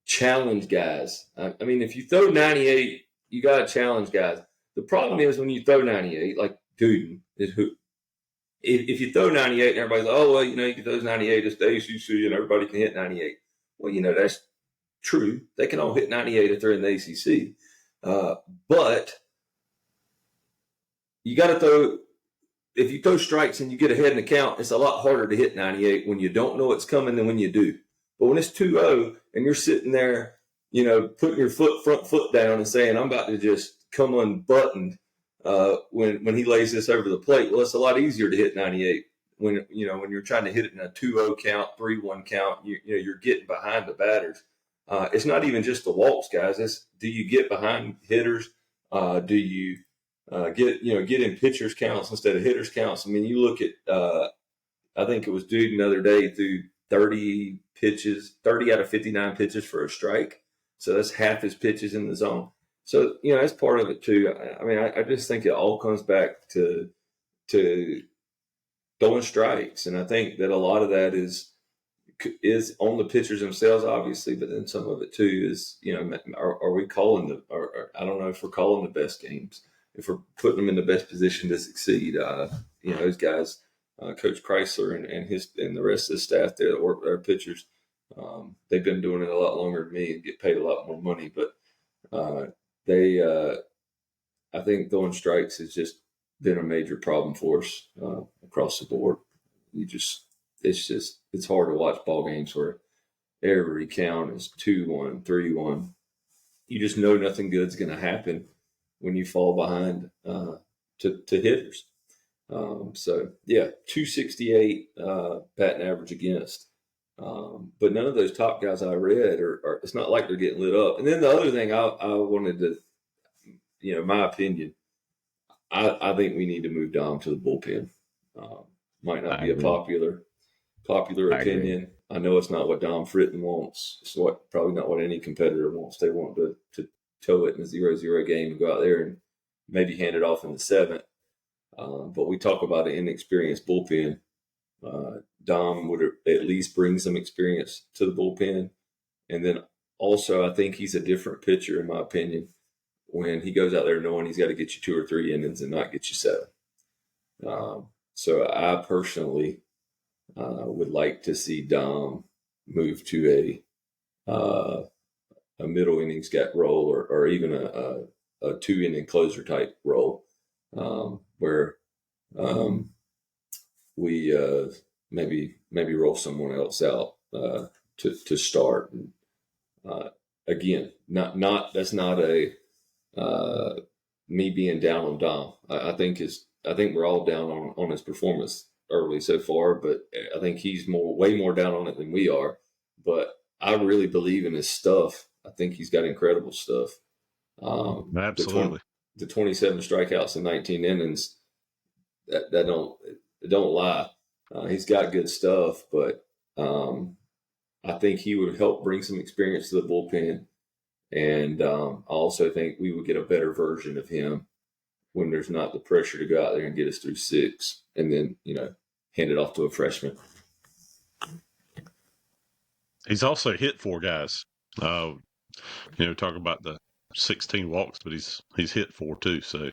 challenge guys. I mean, if you throw 98, you got to challenge guys. The problem is when you throw 98, like Duden is who. If you throw 98 and everybody's like, oh, well, you can throw 98, it's the ACC and everybody can hit 98. Well, that's true. They can all hit 98 if they're in the ACC. But you got to throw, if you throw strikes and you get ahead in the count, it's a lot harder to hit 98 when you don't know it's coming than when you do. But when it's 2-0 and you're sitting there, putting your front foot down and saying, I'm about to just come unbuttoned, when he lays this over the plate, well, it's a lot easier to hit 98 when you're trying to hit it in a 2-0 count, 3-1 count. You're getting behind the batters. It's not even just the walks, guys. It's do you get behind hitters? Do you get in pitchers counts instead of hitters counts? I mean, you look at I think it was Duden the other day threw 30 out of 59 pitches for a strike. So that's half his pitches in the zone. So, that's part of it too. I mean, I just think it all comes back to throwing strikes. And I think that a lot of that is on the pitchers themselves, obviously, but then some of it too is, are we calling or I don't know if we're calling the best games, if we're putting them in the best position to succeed. Those guys, Coach Chrysler and the rest of the staff there that work with our pitchers, they've been doing it a lot longer than me and get paid a lot more money, but I think throwing strikes has just been a major problem for us across the board. It's hard to watch ball games where every count is 2-1, 3-1. You just know nothing good's going to happen when you fall behind to hitters. So yeah, 268 batting average against. But none of those top guys I read are it's not like they're getting lit up. And then the other thing I wanted to, my opinion, I think we need to move Dom to the bullpen. Might not be a popular opinion. I know it's not what Dom Fritton wants. It's probably not what any competitor wants. They want to tow it in a 0-0 game and go out there and maybe hand it off in the seventh. But we talk about an inexperienced bullpen. Dom would at least bring some experience to the bullpen. And then also, I think he's a different pitcher, in my opinion, when he goes out there knowing he's got to get you 2 or 3 innings and not get you 7. So I personally would like to see Dom move to a middle innings guy role or even a 2-inning closer type role where we maybe roll someone else out to start. And, again, that's not a me being down on Dom. I think we're all down on his performance early so far, but I think he's way more down on it than we are. But I really believe in his stuff. I think he's got incredible stuff. Absolutely. The 27 strikeouts in 19 innings, that don't lie. He's got good stuff, but I think he would help bring some experience to the bullpen. And I also think we would get a better version of him when there's not the pressure to go out there and get us through 6 and then, hand it off to a freshman. He's also hit 4 guys. Talk about the 16 walks, but he's hit 4 too. So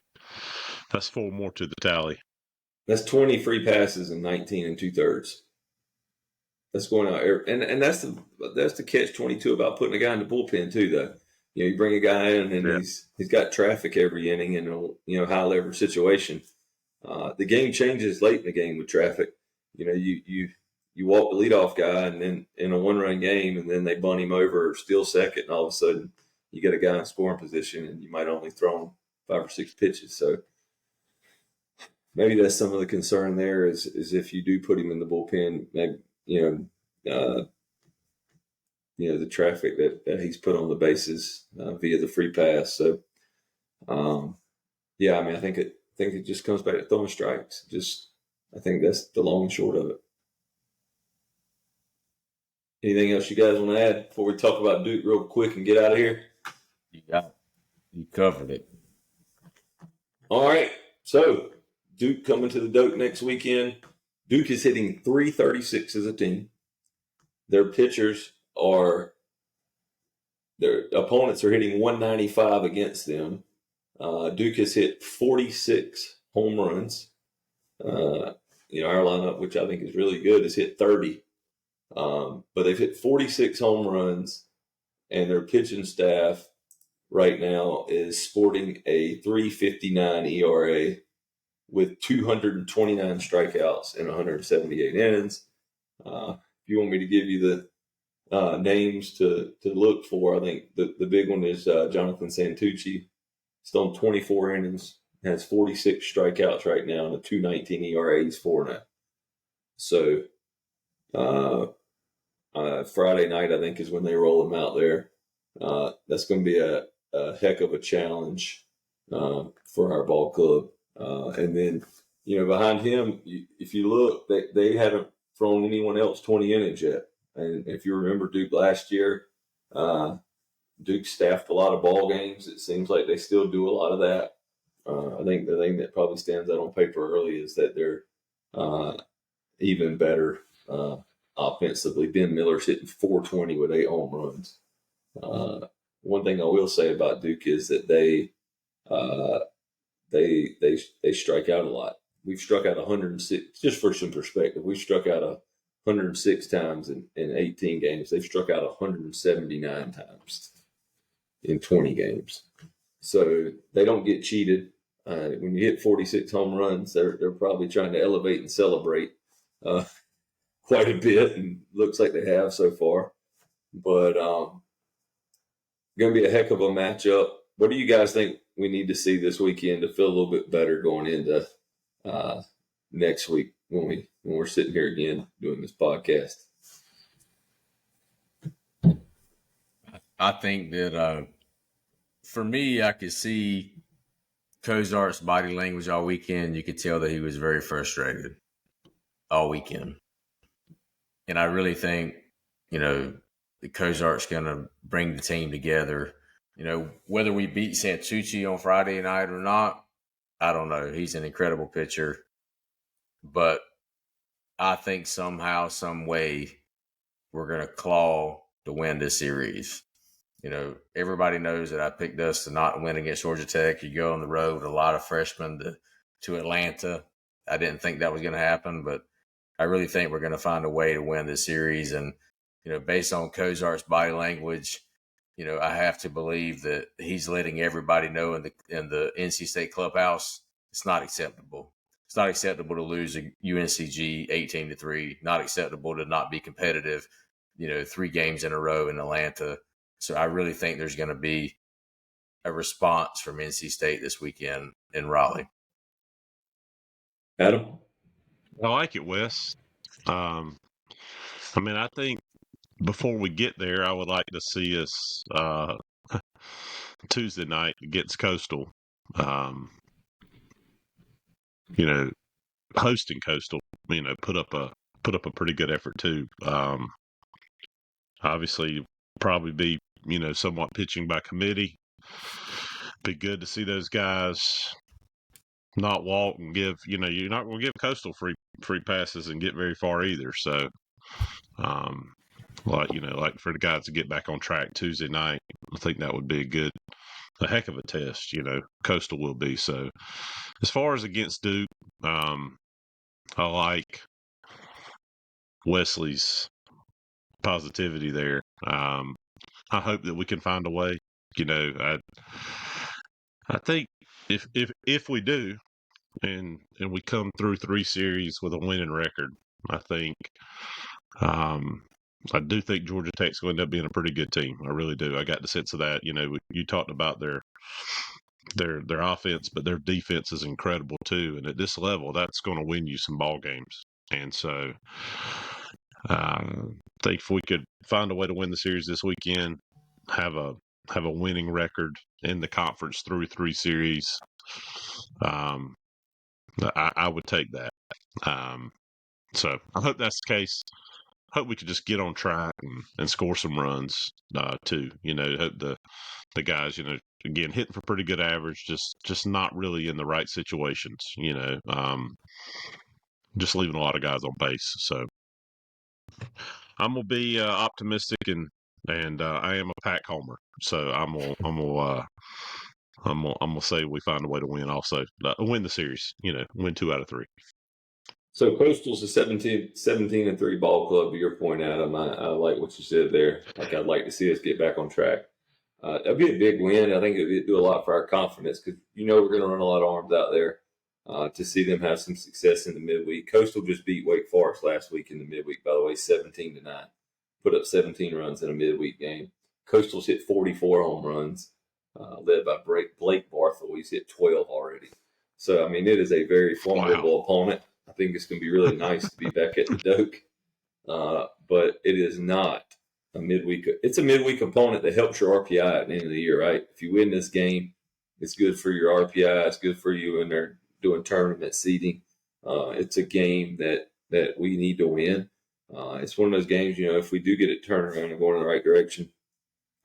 that's 4 more to the tally. That's 20 free passes and 19 2/3. That's going out, and that's the catch-22 about putting a guy in the bullpen too. Though, you bring a guy in and he's got traffic every inning in a high leverage situation. The game changes late in the game with traffic. You walk the leadoff guy, and then in a 1-run game, and then they bunt him over or steal second, and all of a sudden you get a guy in scoring position, and you might only throw him 5 or 6 pitches. So maybe that's some of the concern there is if you do put him in the bullpen, maybe the traffic that he's put on the bases via the free pass. So I think it just comes back to throwing strikes. I think that's the long and short of it. Anything else you guys want to add before we talk about Duke real quick and get out of here? You covered it. All right. So Duke coming to the Doak next weekend. Duke is hitting .336 as a team. Their opponents are hitting .195 against them. Duke has hit 46 home runs. Our lineup, which I think is really good, has hit 30. But they've hit 46 home runs, and their pitching staff right now is sporting a .359 ERA with 229 strikeouts in 178 innings. If you want me to give you the names to look for, I think the big one is Jonathan Santucci. He's thrown 24 innings, has 46 strikeouts right now, and a 2.19 ERA. He's 4-0. So Friday night, I think, is when they roll him out there. That's going to be a heck of a challenge for our ball club. And then, behind him, if you look, they haven't thrown anyone else 20 innings yet. And if you remember Duke last year, Duke staffed a lot of ball games. It seems like they still do a lot of that. I think the thing that probably stands out on paper early is that they're even better offensively. Ben Miller's hitting .420 with 8 home runs. One thing I will say about Duke is that they strike out a lot. We've struck out 106, just for some perspective. We've struck out 106 times in 18 games. They've struck out 179 times in 20 games. So they don't get cheated. When you hit 46 home runs, they're probably trying to elevate and celebrate quite a bit, and looks like they have so far. But going to be a heck of a matchup. what do you guys think we need to see this weekend to feel a little bit better going into next week when we're sitting here again doing this podcast? I think that for me, I could see Cozart's body language all weekend. You could tell that he was very frustrated all weekend. And I really think, that Cozart's going to bring the team together. Whether we beat Santucci on Friday night or not, I don't know. He's an incredible pitcher. But I think somehow, some way, we're going to claw to win this series. Everybody knows that I picked us to not win against Georgia Tech. You go on the road with a lot of freshmen to Atlanta. I didn't think that was going to happen, but I really think we're going to find a way to win this series. And, based on Cozart's body language, I have to believe that he's letting everybody know in the NC State clubhouse it's not acceptable. It's not acceptable to lose a UNCG 18-3. Not acceptable to not be competitive, 3 games in a row in Atlanta. So I really think there's going to be a response from NC State this weekend in Raleigh. Adam? I like it, Wes. I think before we get there, I would like to see us Tuesday night against Coastal. Hosting Coastal, put up a pretty good effort too. Obviously, probably be somewhat pitching by committee. Be good to see those guys not walk and give. You're not going to give Coastal free passes and get very far either. So, like for the guys to get back on track Tuesday night, I think that would be a heck of a test. Coastal will be. So, as far as against Duke, I like Wesley's positivity there. I hope that we can find a way. I think if we do, and we come through 3 series with a winning record, I think I do think Georgia Tech's going to end up being a pretty good team. I really do. I got the sense of that. You talked about their offense, but their defense is incredible too. And at this level, that's going to win you some ball games. And so I think if we could find a way to win the series this weekend, have a winning record in the conference through 3 series, I would take that. So I hope that's the case. Hope we could just get on track and score some runs too. Hope the guys, again, hitting for pretty good average, just not really in the right situations. Just leaving a lot of guys on base. So I'm gonna be optimistic and I am a Pack homer. So I'm gonna say we find a way to win. Also, win the series. Win 2 out of 3. So Coastal's a 17-3 ball club. To your point, Adam, I like what you said there. Like, I'd like to see us get back on track. That'd be a big win. I think it'd do a lot for our confidence because we're going to run a lot of arms out there. To see them have some success in the midweek. Coastal just beat Wake Forest last week in the midweek, by the way, 17-9. Put up 17 runs in a midweek game. Coastal's hit 44 home runs, led by Blake Barthel. He's hit 12 already. So, it is a very formidable opponent. I think it's going to be really nice to be back at the Doak. But it is not a midweek. It's a midweek opponent that helps your RPI at the end of the year, right? If you win this game, it's good for your RPI. It's good for you when they're doing tournament seeding. It's a game that we need to win. It's one of those games, if we do get it turned around and going in the right direction,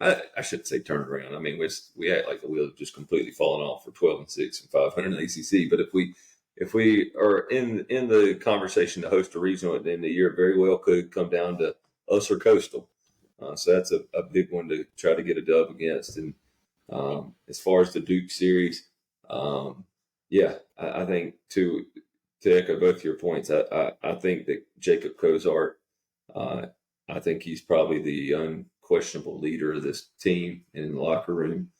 I shouldn't say turned around. We act like the wheels have just completely fallen off for 12-6 and 500 in the ACC. But if we are in the conversation to host a regional at the end of the year, it very well could come down to us or Coastal. So that's a big one to try to get a dub against. And as far as the Duke series, I think to echo both your points, I think that Jacob Cozart, I think he's probably the unquestionable leader of this team in the locker room.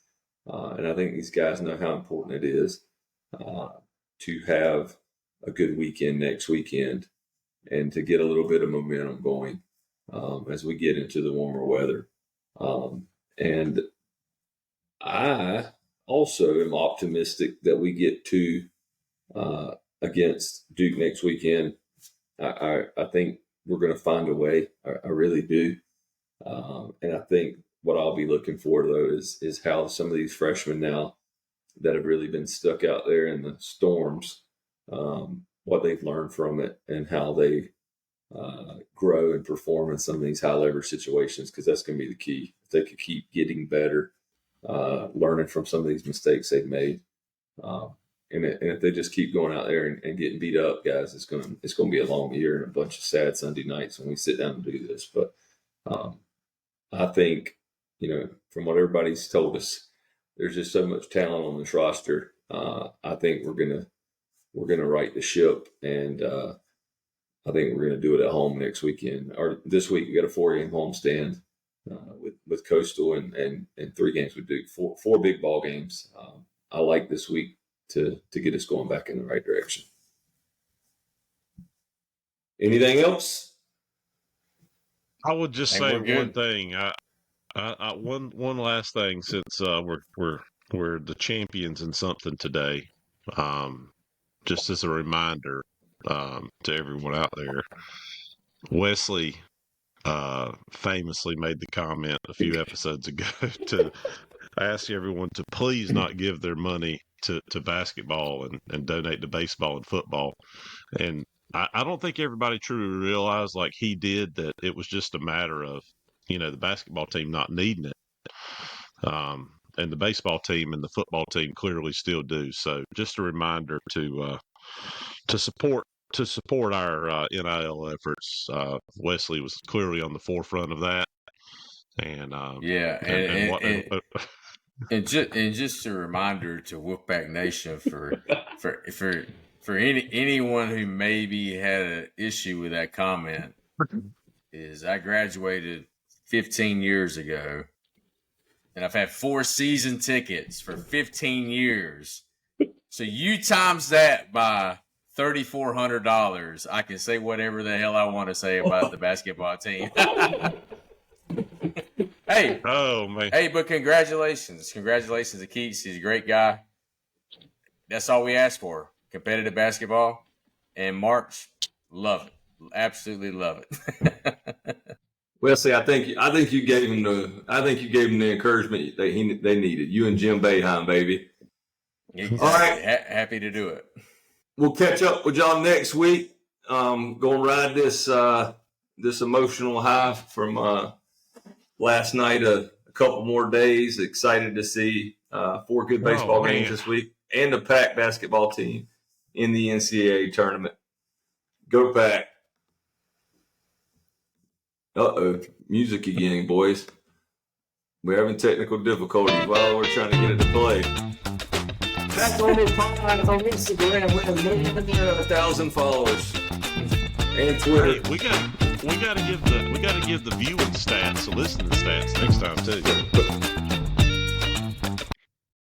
And I think these guys know how important it is to have a good weekend next weekend and to get a little bit of momentum going as we get into the warmer weather. And I also am optimistic that we get to against Duke next weekend. I think we're going to find a way. I really do. And I think what I'll be looking for, though, is how some of these freshmen now that have really been stuck out there in the storms, what they've learned from it and how they grow and perform in some of these high leverage situations, because that's going to be the key. If they could keep getting better, learning from some of these mistakes they've made, and if they just keep going out there and getting beat up, guys, it's going to be a long year and a bunch of sad Sunday nights when we sit down and do this. But I think, from what everybody's told us, there's just so much talent on this roster. I think we're gonna right the ship, and I think we're gonna do it at home next weekend or this week. We got a 4-game homestand with Coastal and 3 games with Duke. Four big ball games. I like this week to get us going back in the right direction. Anything else? I would just say one thing. One last thing, since we're the champions in something today. Just as a reminder to everyone out there, Wesley famously made the comment a few episodes ago to ask everyone to please not give their money to basketball and donate to baseball and football. And I don't think everybody truly realized, like he did, that it was just a matter of, the basketball team not needing it. And the baseball team and the football team clearly still do. So just a reminder to support our NIL efforts. Wesley was clearly on the forefront of that. And and just a reminder to Wolfpack Nation for anyone who maybe had an issue with that comment, is I graduated 15 years ago, and I've had 4 season tickets for 15 years. So you times that by $3,400, I can say whatever the hell I want to say about the basketball team. Hey. Oh, man. Hey, but congratulations. Congratulations to Keats. He's a great guy. That's all we asked for. Competitive basketball. And March, love it. Absolutely love it. Wesley, I think you gave him the encouragement they needed. You and Jim Boeheim, baby. Exactly. All right, happy to do it. We'll catch up with y'all next week. Gonna ride this emotional high from last night. A couple more days. Excited to see 4 good baseball games this week, and the Pack basketball team in the NCAA tournament. Go Pack! Music again, boys. We're having technical difficulties while we're trying to get it to play. Back on Instagram, we have more than 1,000 followers, and Twitter. Hey, we got to give the viewing stats, the listening stats next time too.